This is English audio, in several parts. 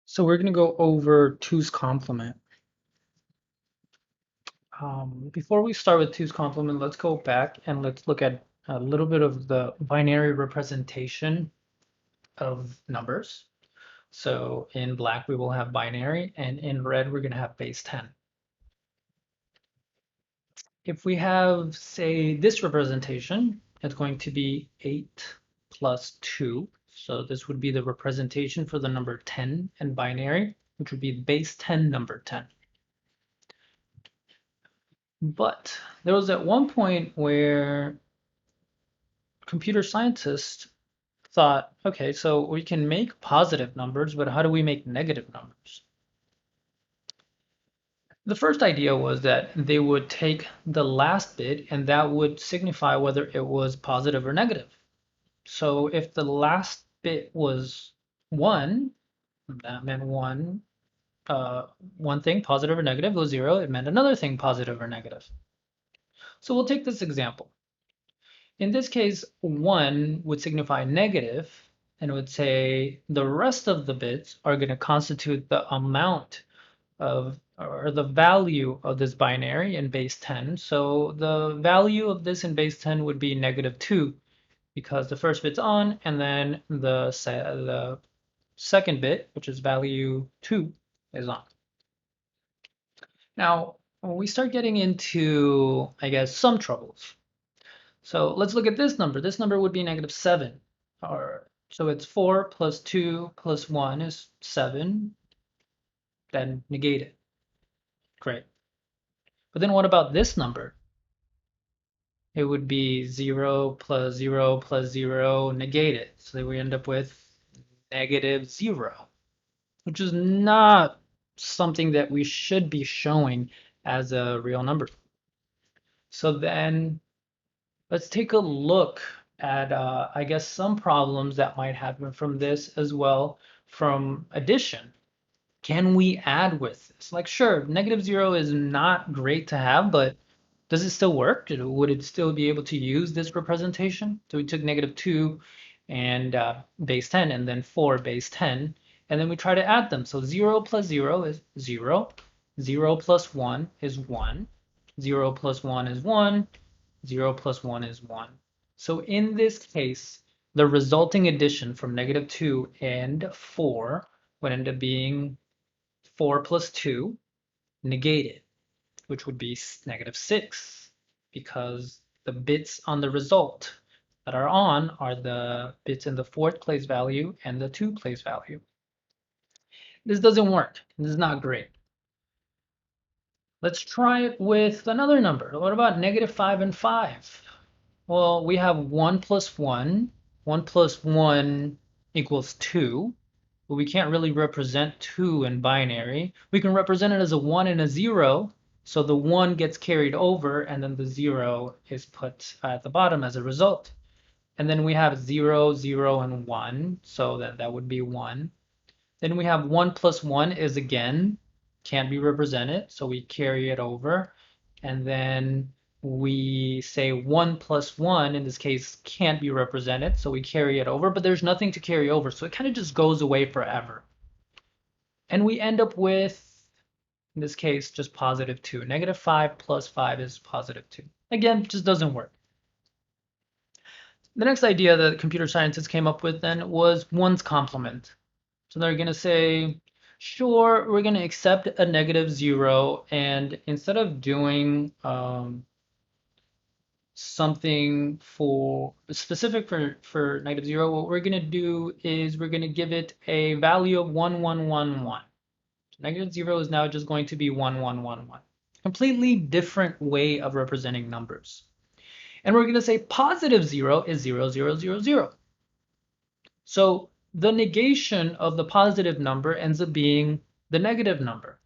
So we're going to go over 2's complement. Before we start with 2's complement, let's go back and let's look at a little bit of the binary representation of numbers. So in black, we will have binary, and in red, we're going to have base 10. If we have, say, this representation, it's going to be 8 plus 2. So this would be the representation for the number 10 and binary, which would be base 10 number 10. But there was at one point where computer scientists thought, okay, so we can make positive numbers, but how do we make negative numbers? The first idea was that they would take the last bit and that would signify whether it was positive or negative. So if the last bit was 1, that meant one thing, positive or negative. If it was 0, it meant another thing, positive or negative. So we'll take this example. In this case, 1 would signify negative, and it would say the rest of the bits are going to constitute the amount of, or the value of this binary in base 10. So the value of this in base 10 would be -2 because the first bit's on, and then the second bit, which is value 2, is on. Now, when we start getting into, I guess, some troubles. So let's look at this number. This number would be -7. So it's 4 plus 2 plus 1 is 7. Then negate it. Great. But then what about this number? It would be 0 plus 0 plus 0, negate it. So then we end up with -0, which is not something that we should be showing as a real number. So then let's take a look at, I guess, some problems that might happen from this as well, from addition. Can we add with this? Like, sure, -0 is not great to have, but does it still work? Would it still be able to use this representation? So we took -2 and base 10, and then 4 base 10, and then we try to add them. So 0 plus 0 is 0. 0 plus 1 is 1. 0 plus 1 is 1. 0 plus 1 is 1. So in this case, the resulting addition from -2 and 4 would end up being 4 plus 2 negated, which would be -6, because the bits on the result that are on are the bits in the 4th place value and the 2 place value. This doesn't work. This is not great. Let's try it with another number. What about -5 and 5? Well, we have 1 plus 1. 1 plus 1 equals 2. But we can't really represent 2 in binary. We can represent it as a 1 and a 0. So the 1 gets carried over, and then the 0 is put at the bottom as a result. And then we have 0, 0, and 1. So that would be 1. Then we have 1 plus 1 is, again, can't be represented. So we carry it over. And then we say 1 plus 1, in this case, can't be represented, so we carry it over, but there's nothing to carry over, so it kind of just goes away forever. And we end up with, in this case, just +2. -5 plus 5 is +2. Again, just doesn't work. The next idea that computer scientists came up with then was 1's complement. So they're going to say, sure, we're going to accept a -0, and instead of doing something for specific for -0, what we're going to do is we're going to give it a value of 1, 1, 1, 1. So -0 is now just going to be 1, 1, 1, 1. Completely different way of representing numbers. And we're going to say +0 is 0, 0, 0, 0. So the negation of the positive number ends up being the negative number.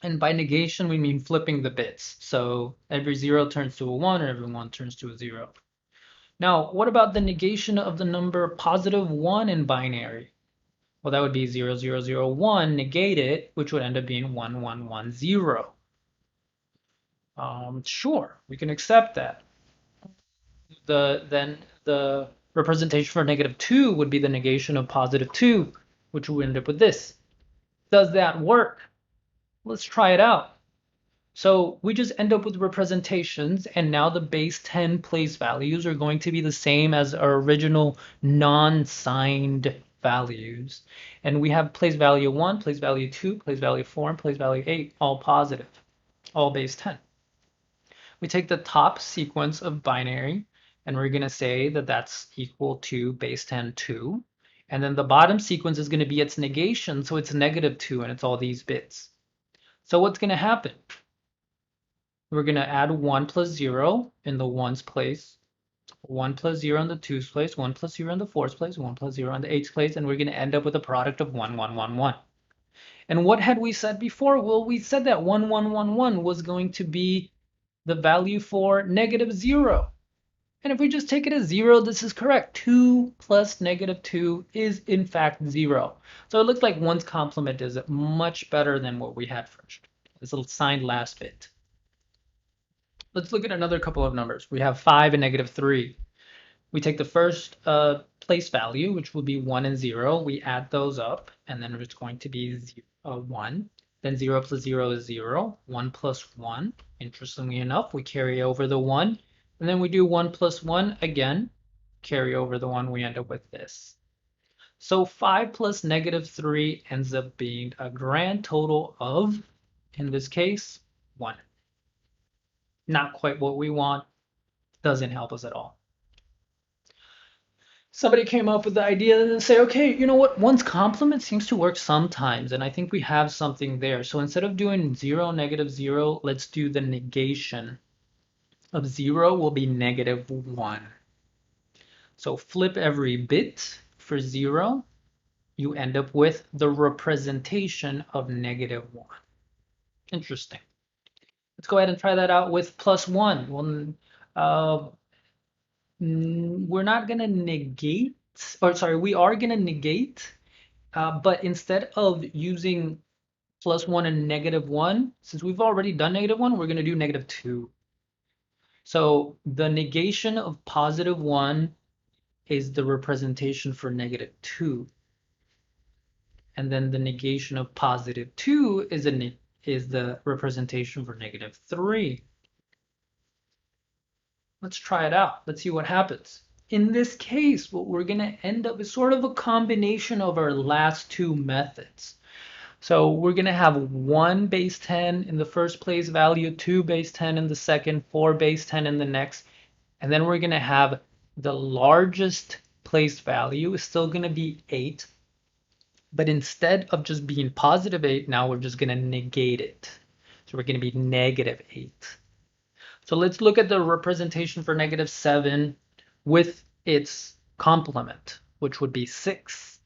And by negation, we mean flipping the bits. So every 0 turns to a 1, or every 1 turns to a 0. Now, what about the negation of the number +1 in binary? Well, that would be 0, 0, 0, 1, negate it, which would end up being 1, 1, 1, 0. Sure, we can accept that. Then the representation for -2 would be the negation of +2, which would end up with this. Does that work? Let's try it out. So we just end up with representations, and now the base 10 place values are going to be the same as our original non-signed values. And we have place value 1, place value 2, place value 4, and place value 8, all positive, all base 10. We take the top sequence of binary, and we're going to say that that's equal to base 10, 2. And then the bottom sequence is going to be its negation, so it's negative 2, and it's all these bits. So what's going to happen? We're going to add 1 plus 0 in the 1's place, 1 plus 0 in the 2's place, 1 plus 0 in the 4's place, 1 plus 0 in the 8's place, and we're going to end up with a product of 1, 1, 1, 1. And what had we said before? Well, we said that 1, 1, 1, 1 was going to be the value for negative 0. And if we just take it as 0, this is correct. 2 plus negative 2 is in fact 0. So it looks like 1's complement is much better than what we had first. This little signed last bit. Let's look at another couple of numbers. We have 5 and negative 3. We take the first place value, which will be 1 and 0. We add those up, and then it's going to be 1. Then 0 plus 0 is 0. 1 plus 1. Interestingly enough, we carry over the 1. And then we do 1 plus 1 again. Carry over the 1. We end up with this. So 5 plus negative 3 ends up being a grand total of, in this case, 1. Not quite what we want. Doesn't help us at all. Somebody came up with the idea and say, okay, you know what? 1's complement seems to work sometimes, and I think we have something there. So instead of doing 0, negative 0, let's do the negation of 0 will be negative 1. So flip every bit for 0. You end up with the representation of negative 1. Interesting. Let's go ahead and try that out with plus 1. Well, we're not going to negate, or sorry, we are going to negate, but instead of using plus 1 and negative 1, since we've already done negative 1, we're going to do negative 2. So the negation of positive 1 is the representation for negative 2. And then the negation of positive 2 is the representation for negative 3. Let's try it out. Let's see what happens. In this case, what we're going to end up is sort of a combination of our last two methods. So we're going to have 1 base 10 in the first place value, 2 base 10 in the second, 4 base 10 in the next. And then we're going to have the largest place value is still going to be 8. But instead of just being positive 8, now we're just going to negate it. So we're going to be negative 8. So let's look at the representation for negative 7 with its complement, which would be 6.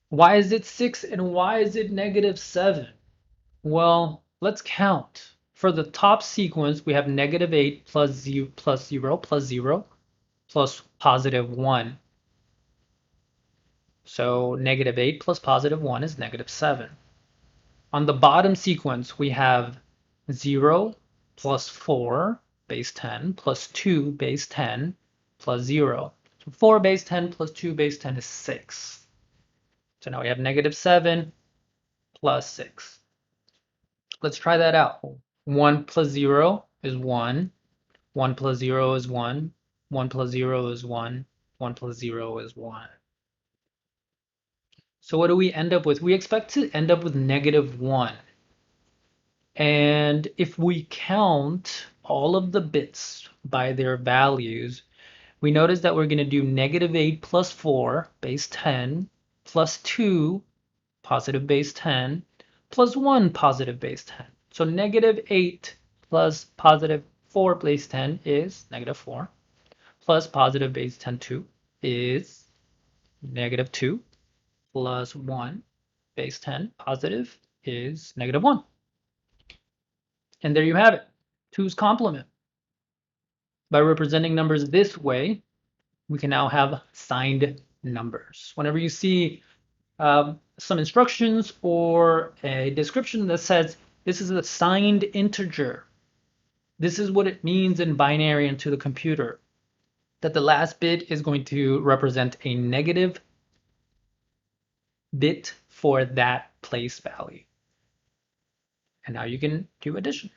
Why is it 6 and why is it negative 7? Well, let's count. For the top sequence, we have negative 8 plus 0 plus 0 plus 0 plus positive 1. So negative 8 plus positive 1 is negative 7. On the bottom sequence, we have 0 plus 4 base 10 plus 2 base 10 plus 0. So 4 base 10 plus 2 base 10 is 6. So now we have negative 7 plus 6. Let's try that out. 1 plus 0 is 1. 1 plus 0 is 1. 1 plus 0 is 1. 1 plus 0 is 1. So what do we end up with? We expect to end up with negative 1. And if we count all of the bits by their values, we notice that we're going to do negative 8 plus 4 base 10 plus 2 positive base 10 plus 1 positive base 10. So negative 8 plus positive 4 base 10 is negative 4 plus positive base 10 2 is negative 2 plus 1 base 10 positive is negative 1. And there you have it, 2's complement. By representing numbers this way, we can now have signed numbers. Whenever you see some instructions or a description that says this is a signed integer, this is what it means in binary and to the computer, that the last bit is going to represent a negative bit for that place value. And now you can do addition.